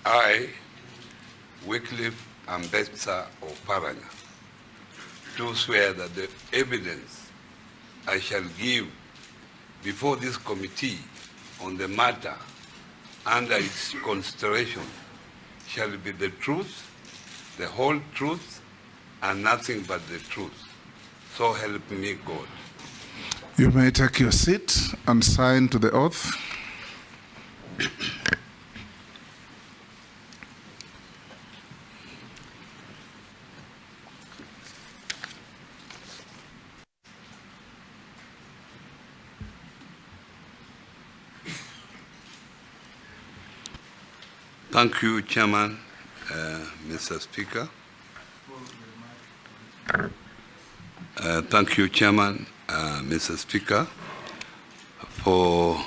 I, Wycliffe Ambassador Oparanya, do swear that the evidence I shall give before this committee on the matter under its consideration shall be the truth, the whole truth, and nothing but the truth. So help me God. You may take your seat and sign to the oath. Thank you, Chairman, Mr. Speaker. Thank you, Chairman, Mr. Speaker, for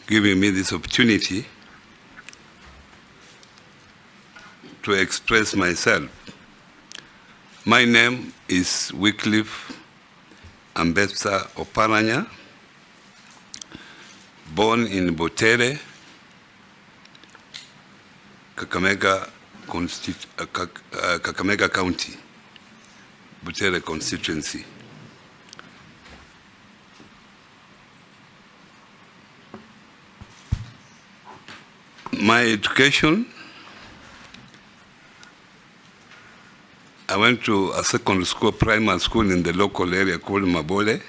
giving me this opportunity to express myself. My name is Wycliffe Ambassador Oparanya, born in Butere, Kakamega County, Butere constituency. My education, I went to a secondary school, primary school in the local area called Mabole.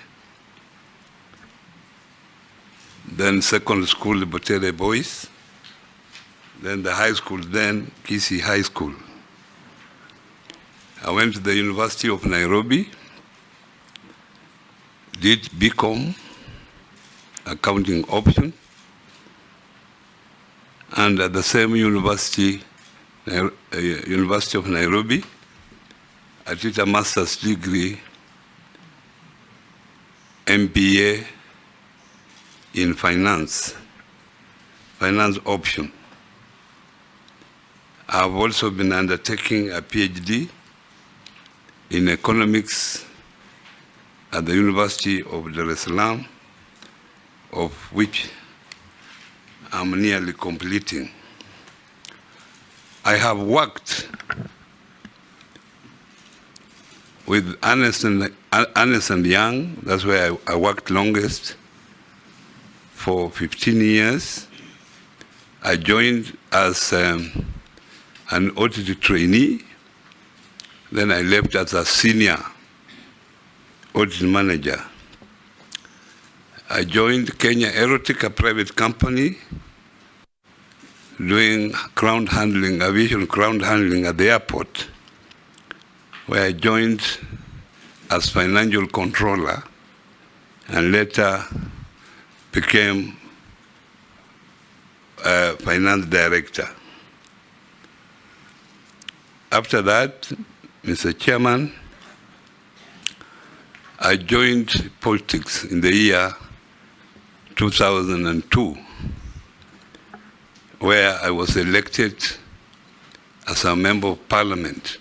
Then secondary school, Butere Boys. Then the high school, then Kisi High School. I went to the University of Nairobi, did BCom, accounting option, and at the same university, University of Nairobi, I did a master's degree, MBA in finance option. I've also been undertaking a PhD in economics at the University of Dar es Salaam, of which I'm nearly completing. I have worked with Ernst & Young, that's where I worked longest, for 15 years. I joined as an audit trainee. Then I left as a senior audit manager. I joined Kenya Aerotic, a private company, doing ground handling, aviation ground handling at the airport, where I joined as financial controller and later became a finance director. After that, Mr. Chairman, I joined politics in the year 2002, where I was elected as a member of parliament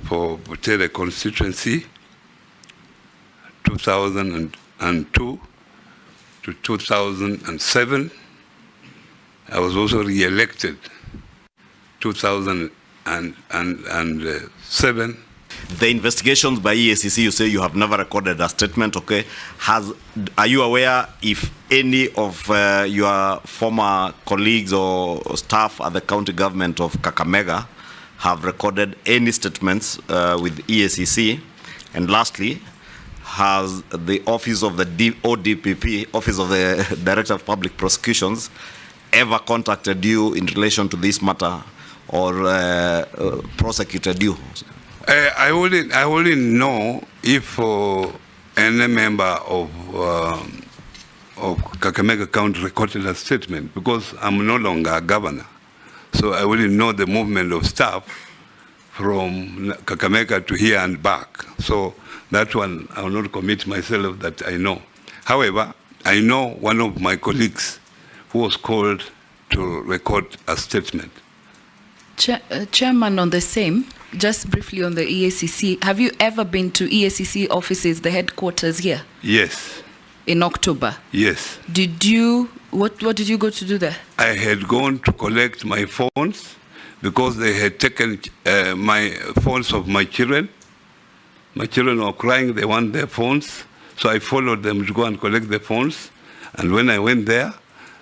for Butere constituency, 2002 to 2007. I was also re-elected 2007. The investigations by EACC, you say you have never recorded a statement, okay? Are you aware if any of your former colleagues or staff at the county government of Kakamega have recorded any statements with EACC? And lastly, has the office of the ODPP, Office of the Director of Public Prosecutions, ever contacted you in relation to this matter or prosecuted you? I wouldn't know if any member of Kakamega County recorded a statement, because I'm no longer a governor. So I wouldn't know the movement of staff from Kakamega to here and back. So that one, I will not commit myself that I know. However, I know one of my colleagues who was called to record a statement. Chairman, on the same, just briefly on the EACC, have you ever been to EACC offices, the headquarters here? Yes. In October? Yes. Did you What did you go to do there? I had gone to collect my phones because they had taken my phones of my children. My children were crying, they want their phones. So I followed them to go and collect the phones. And when I went there,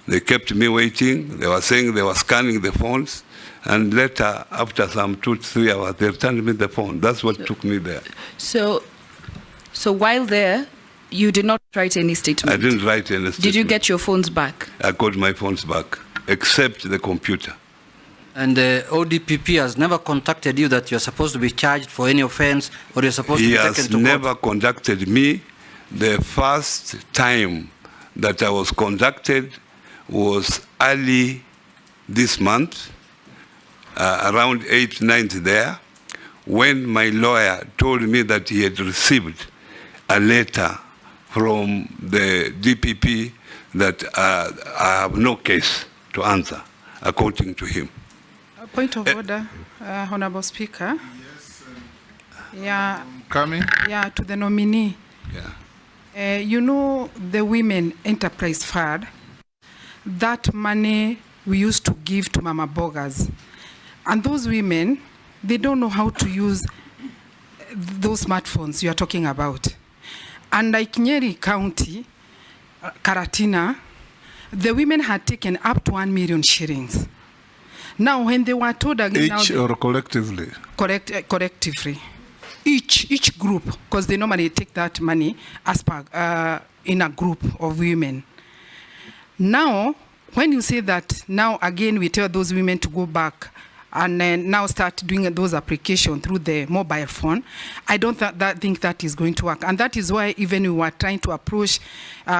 they kept me waiting. They were saying they were scanning the phones. And later, after some 2-3 hours, they returned me the phone. That's what took me there. So while there, you did not write any statement? I didn't write any statement. Did you get your phones back? I got my phones back, except the computer. And the ODPP has never contacted you that you're supposed to be charged for any offense or you're supposed to be taken to court? He has never contacted me. The first time that I was contacted was early this month, around 8th, 9th there, when my lawyer told me that he had received a letter from the DPP that I have no case to answer, according to him. A point of order, Honorable Speaker. Yes. Yeah, Coming. yeah, to the nominee. Yeah. You know the Women Enterprise Fund, that money we used to give to Mama Bogas. And those women, they don't know how to use those smartphones you are talking about. And like Nyeri County, Karatina, the women had taken up to 1 million shillings. Now, when they were told again, Each or collectively? Collectively, each group, because they normally take that money as per in a group of women. Now, when you say that, now again we tell those women to go back and then now start doing those applications through the mobile phone, I don't think that is going to work. And that is why even we were trying to approach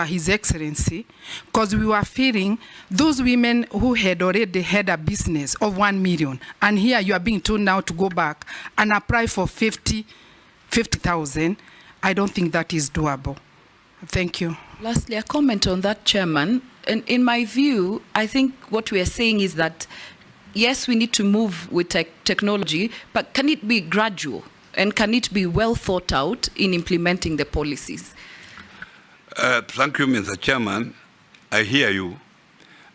His Excellency, because we were fearing those women who had already had a business of 1 million, and here you are being told now to go back and apply for 50,000. I don't think that is doable. Thank you. Lastly, a comment on that, Chairman. And in my view, I think what we are saying is that yes, we need to move with technology, but can it be gradual? And can it be well thought out in implementing the policies? Thank you, Mr. Chairman. I hear you.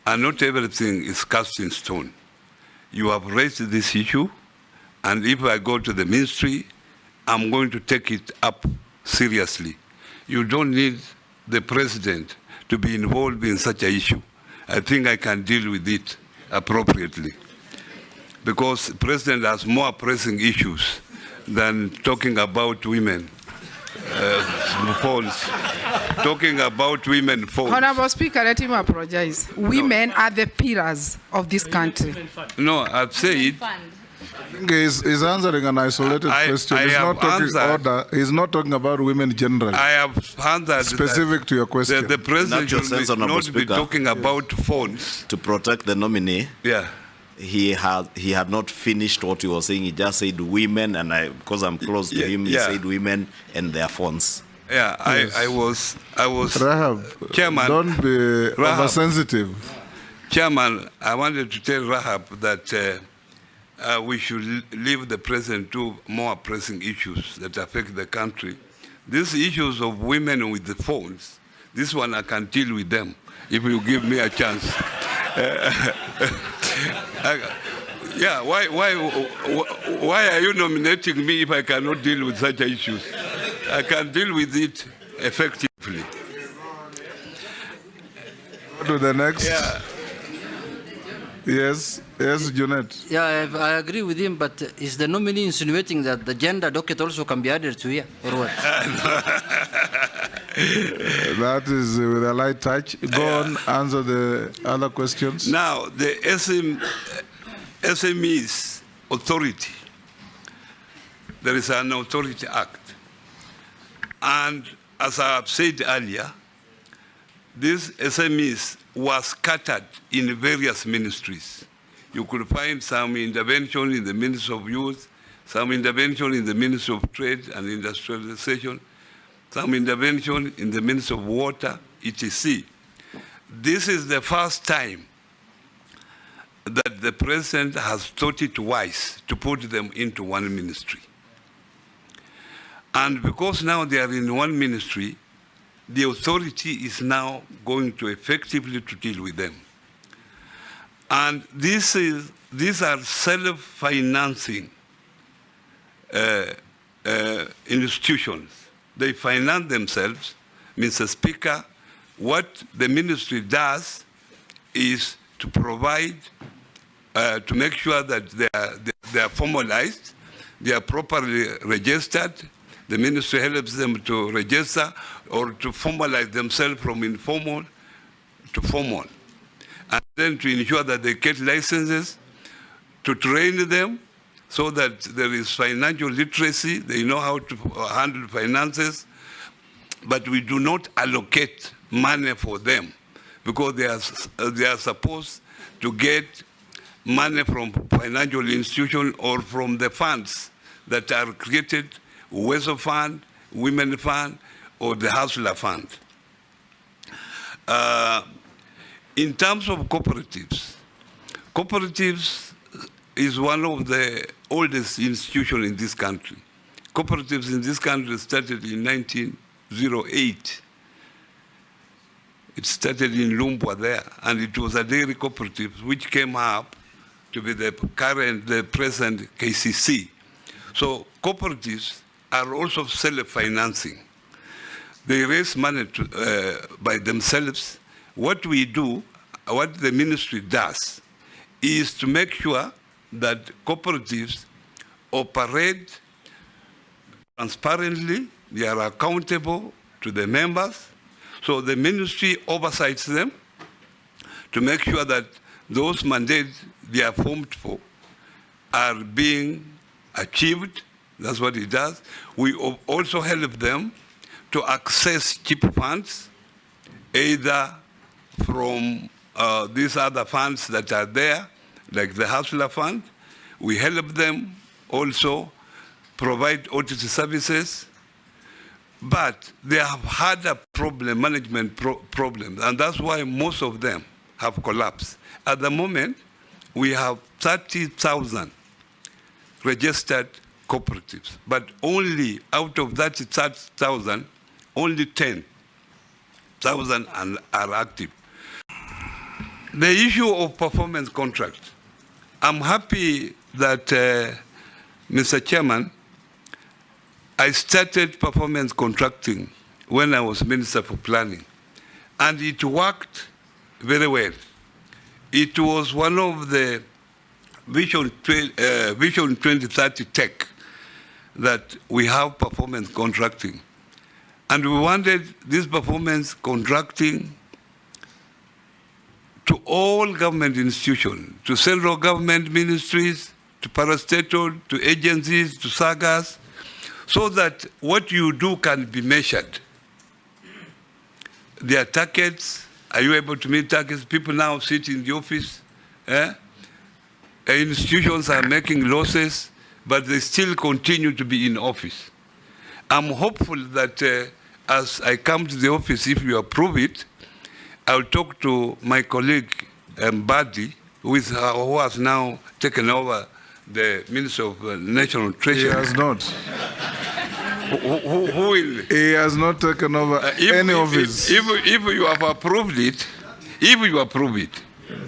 And not everything is cast in stone. You have raised this issue, and if I go to the ministry, I'm going to take it up seriously. You don't need the president to be involved in such an issue. I think I can deal with it appropriately, because the president has more pressing issues than talking about women phones. Talking about women phones. Honorable Speaker, let him apologize. Women are the pillars of this country. No, I've said. He's answering an isolated question. He's not talking order. He's not talking about women generally. I have answered specific to your question. The president should not be talking about phones. To protect the nominee. Yeah. He had not finished what he was saying. He just said women, and because I'm close to him, he said women and their phones. Yeah, yes. I was Rahab, Chairman. Don't be oversensitive. Chairman, I wanted to tell Rahab that we should leave the president to more pressing issues that affect the country. These issues of women with the phones, this one I can deal with them if you give me a chance. Yeah, why are you nominating me if I cannot deal with such issues? I can deal with it effectively. To the next. Yeah. Yes, Junet. Yeah, I agree with him, but is the nominee insinuating that the gender docket also can be added to here, or what? That is with a light touch. Go on, answer the other questions. Now, the SMEs authority, there is an authority act. And as I have said earlier, these SMEs were scattered in various ministries. You could find some intervention in the Ministry of Youth, some intervention in the Ministry of Trade and Industrialization, some intervention in the Ministry of Water, etc. This is the first time that the President has thought it wise to put them into one ministry. And because now they are in one ministry, the authority is now going to effectively to deal with them. And these are self-financing institutions. They finance themselves. Mr. Speaker, what the ministry does is to provide, to make sure that they are formalized, they are properly registered. The ministry helps them to register or to formalize themselves from informal to formal. And then to ensure that they get licenses, to train them so that there is financial literacy, they know how to handle finances, but we do not allocate money for them because they are supposed to get money from financial institutions or from the funds that are created, Weso Fund, Women Fund, or the Hustler Fund. In terms of cooperatives, cooperatives is one of the oldest institutions in this country. Cooperatives in this country started in 1908. It started in Lumbwa there, and it was a dairy cooperative which came up to be the present KCC. So cooperatives are also self-financing. They raise money by themselves. What we do, what the ministry does, is to make sure that cooperatives operate transparently, they are accountable to the members. So the ministry oversights them to make sure that those mandates they are formed for are being achieved. That's what it does. We also help them to access cheap funds, either from these other funds that are there, like the Hustler Fund. We help them also provide audit services, but they have had a problem, management problem, and that's why most of them have collapsed. At the moment, we have 30,000 registered cooperatives, but only out of that 30,000, only 10,000 are active. The issue of performance contract. I'm happy that, Mr. Chairman, I started performance contracting when I was Minister for Planning, and it worked very well. It was one of the Vision 2030 tech that we have performance contracting. And we wanted this performance contracting to all government institutions, to central government ministries, to parastatal, to agencies, to sagas, so that what you do can be measured. There are targets. Are you able to meet targets? People now sit in the office. Institutions are making losses, but they still continue to be in office. I'm hopeful that as I come to the office, if you approve it, I'll talk to my colleague, Mbadi, who has now taken over the Minister of National Treasury. He has not. Who will? He has not taken over any office. If you have approved it, if you approve it,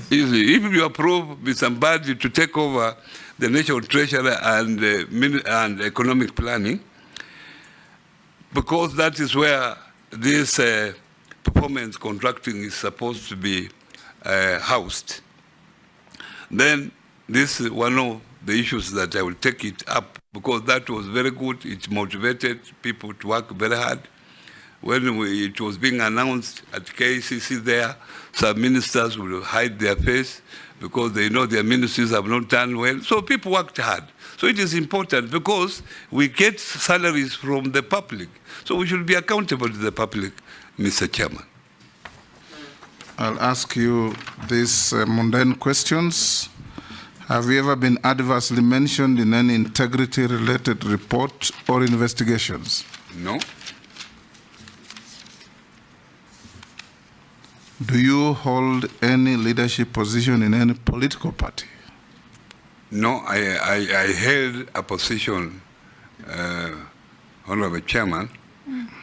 if you approve with somebody to take over the National Treasury and economic planning, because that is where this performance contracting is supposed to be housed, then this is one of the issues that I will take it up, because that was very good. It motivated people to work very hard. When it was being announced at KCC there, some ministers will hide their face because they know their ministries have not done well. So people worked hard. So it is important because we get salaries from the public. So we should be accountable to the public, Mr. Chairman. I'll ask you these mundane questions. Have you ever been adversely mentioned in any integrity-related report or investigations? No. Do you hold any leadership position in any political party? No, I held a position, Honorable Chairman,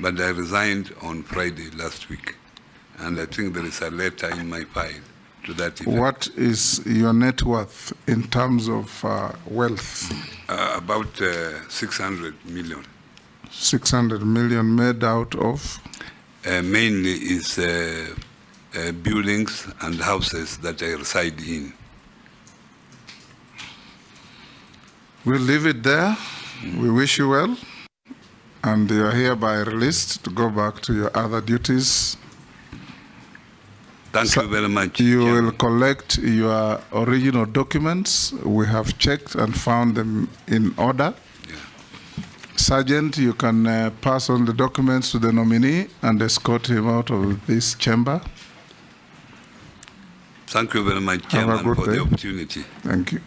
but I resigned on Friday last week. And I think there is a letter in my file to that effect. What is your net worth in terms of wealth? About 600 million. 600 million made out of? Mainly is buildings and houses that I reside in. We'll leave it there. We wish you well. And you are hereby released to go back to your other duties. Thank you very much. You Chairman. will collect your original documents. We have checked and found them in order. Yeah. Sergeant, you can pass on the documents to the nominee and escort him out of this chamber. Thank you very much, Have a Chairman, good for the day. opportunity. Thank you.